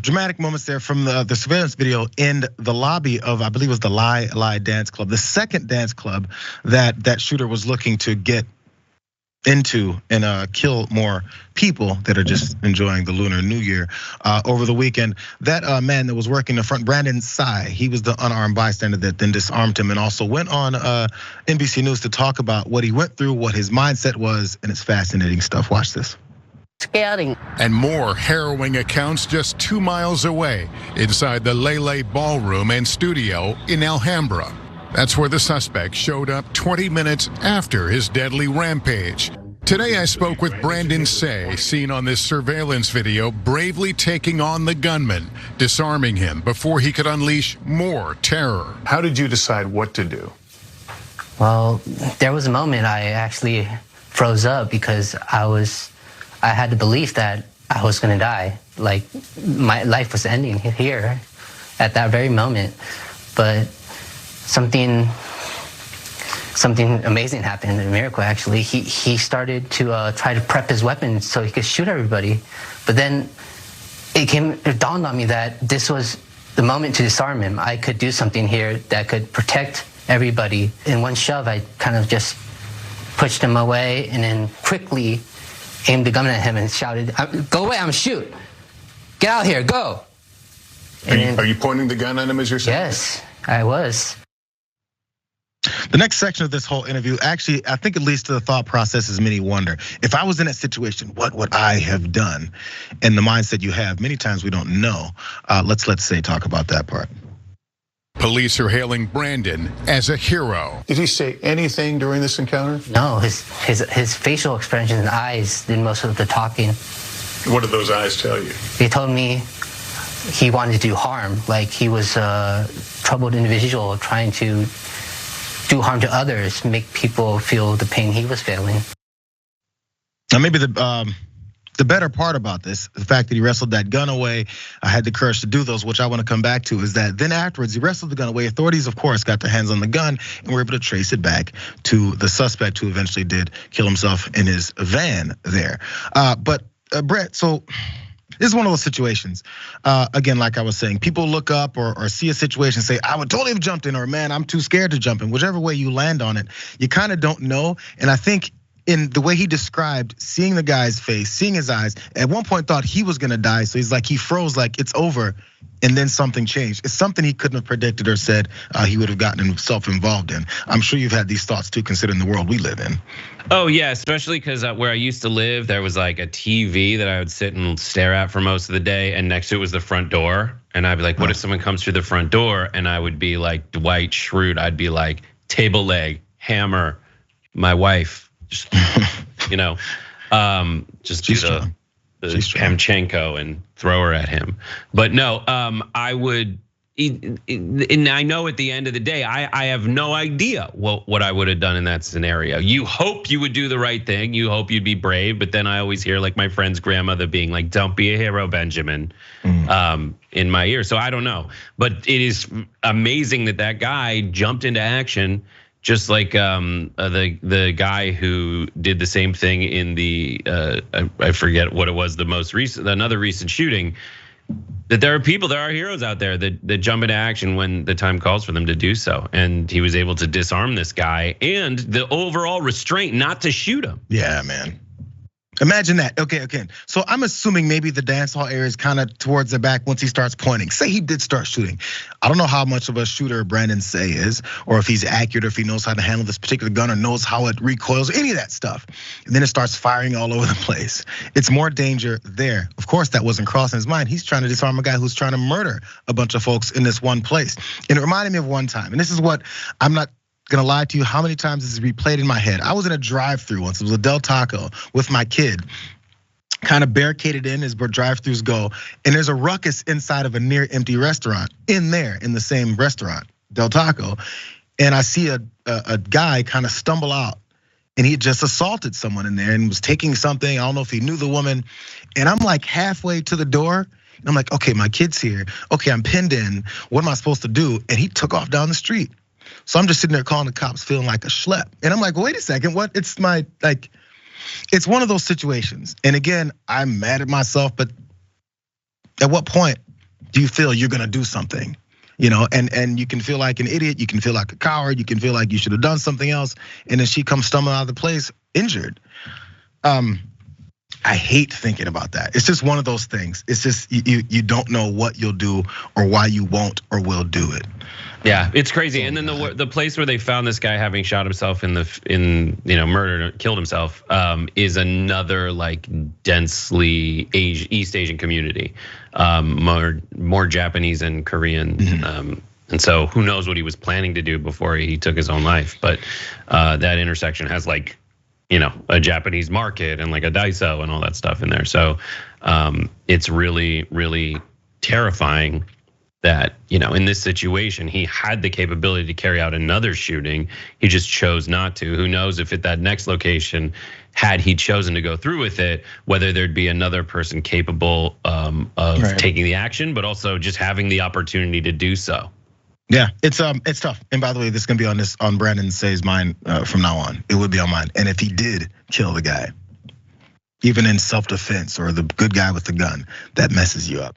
Dramatic moments there from the surveillance video in the lobby of, I believe it was the Lie Dance Club, the second dance club that shooter was looking to get into and kill more people that are just enjoying the Lunar New Year over the weekend. That man that was working the front, Brandon Tsai, he was the unarmed bystander that then disarmed him and also went on NBC News to talk about what he went through, what his mindset was, and it's fascinating stuff. Watch this. Scaring. And more harrowing accounts just 2 miles away inside the Lele Ballroom and Studio in Alhambra. That's where the suspect showed up 20 minutes after his deadly rampage. Today I spoke with Brandon Say, seen on this surveillance video bravely taking on the gunman, disarming him before he could unleash more terror. How did you decide what to do? Well, there was a moment I actually froze up because I had the belief that I was gonna die. Like my life was ending here at that very moment. But something amazing happened, a miracle actually. He started to try to prep his weapon so he could shoot everybody. But then it dawned on me that this was the moment to disarm him. I could do something here that could protect everybody. In one shove, I kind of just pushed him away and then quickly aimed the gun at him and shouted, "Go away, I'm gonna shoot. Get out here, go." Are you pointing the gun at him as you're saying? Yes, I was. The next section of this whole interview, actually, I think it leads to the thought process as many wonder. If I was in that situation, what would I have done? And the mindset you have, many times we don't know. Let's talk about that part. Police are hailing Brandon as a hero. Did he say anything during this encounter? No, his facial expressions and eyes did most of the talking. What did those eyes tell you? They told me he wanted to do harm, like he was a troubled individual trying to do harm to others, make people feel the pain he was feeling. Now maybe the better part about this, the fact that he wrestled that gun away, I had the courage to do those, which I want to come back to, is that then afterwards he wrestled the gun away. Authorities, of course, got their hands on the gun and were able to trace it back to the suspect who eventually did kill himself in his van there. But Brett, so this is one of those situations. Again, like I was saying, people look up or see a situation and say, I would totally have jumped in, or man, I'm too scared to jump in. Whichever way you land on it, you kind of don't know. And I think in the way he described seeing the guy's face, seeing his eyes, at one point thought he was gonna die. So he's like, he froze like it's over. And then something changed. It's something he couldn't have predicted or said he would have gotten himself involved in. I'm sure you've had these thoughts too, considering the world we live in. Oh yeah, especially because where I used to live, there was like a TV that I would sit and stare at for most of the day, and next to it was the front door. And I'd be like, what if someone comes through the front door? And I would be like Dwight Schrute. I'd be like, table leg, hammer, my wife, just just do the Pamchenko and throw her at him. But no, I would, and I know at the end of the day, I have no idea what I would have done in that scenario. You hope you would do the right thing. You hope you'd be brave. But then I always hear like my friend's grandmother being like, don't be a hero, Benjamin, in my ear. So I don't know. But it is amazing that guy jumped into action, just like the guy who did the same thing in the I forget what it was, another recent shooting. That there are heroes out there that jump into action when the time calls for them to do so, and he was able to disarm this guy and the overall restraint not to shoot him. Yeah, man. Imagine that. Okay. So I'm assuming maybe the dance hall area is kind of towards the back once he starts pointing. Say he did start shooting. I don't know how much of a shooter Brandon Say is, or if he's accurate, or if he knows how to handle this particular gun, or knows how it recoils, or any of that stuff. And then it starts firing all over the place. It's more danger there. Of course, that wasn't crossing his mind. He's trying to disarm a guy who's trying to murder a bunch of folks in this one place. And it reminded me of one time, and this is what I'm not gonna lie to you, how many times this is replayed in my head. I was in a drive-through once. It was a Del Taco with my kid, kind of barricaded in as where drive-throughs go, and there's a ruckus inside of a near empty restaurant in the same restaurant, Del Taco, and I see a guy kind of stumble out, and he just assaulted someone in there and was taking something. I don't know if he knew the woman, and I'm like halfway to the door, and I'm like, okay, my kid's here. Okay, I'm pinned in. What am I supposed to do? And he took off down the street. So I'm just sitting there calling the cops, feeling like a schlep. And I'm like, wait a second, what? It's one of those situations. And again, I'm mad at myself, but at what point do you feel you're gonna do something? And you can feel like an idiot, you can feel like a coward, you can feel like you should have done something else, and then she comes stumbling out of the place injured. I hate thinking about that. It's just one of those things. It's just you don't know what you'll do or why you won't or will do it. Yeah, it's crazy. And then the place where they found this guy having shot himself murdered, killed himself, is another like densely East Asian community, more Japanese and Korean. And so who knows what he was planning to do before he took his own life? But that intersection has like, a Japanese market and like a Daiso and all that stuff in there. So it's really, really terrifying that, in this situation, he had the capability to carry out another shooting. He just chose not to. Who knows if at that next location, had he chosen to go through with it, whether there'd be another person capable of taking the action, but also just having the opportunity to do so. Yeah, it's tough. And by the way, this is gonna be on Brandon Say's mind from now on. It would be on mine. And if he did kill the guy, even in self-defense or the good guy with the gun, that messes you up.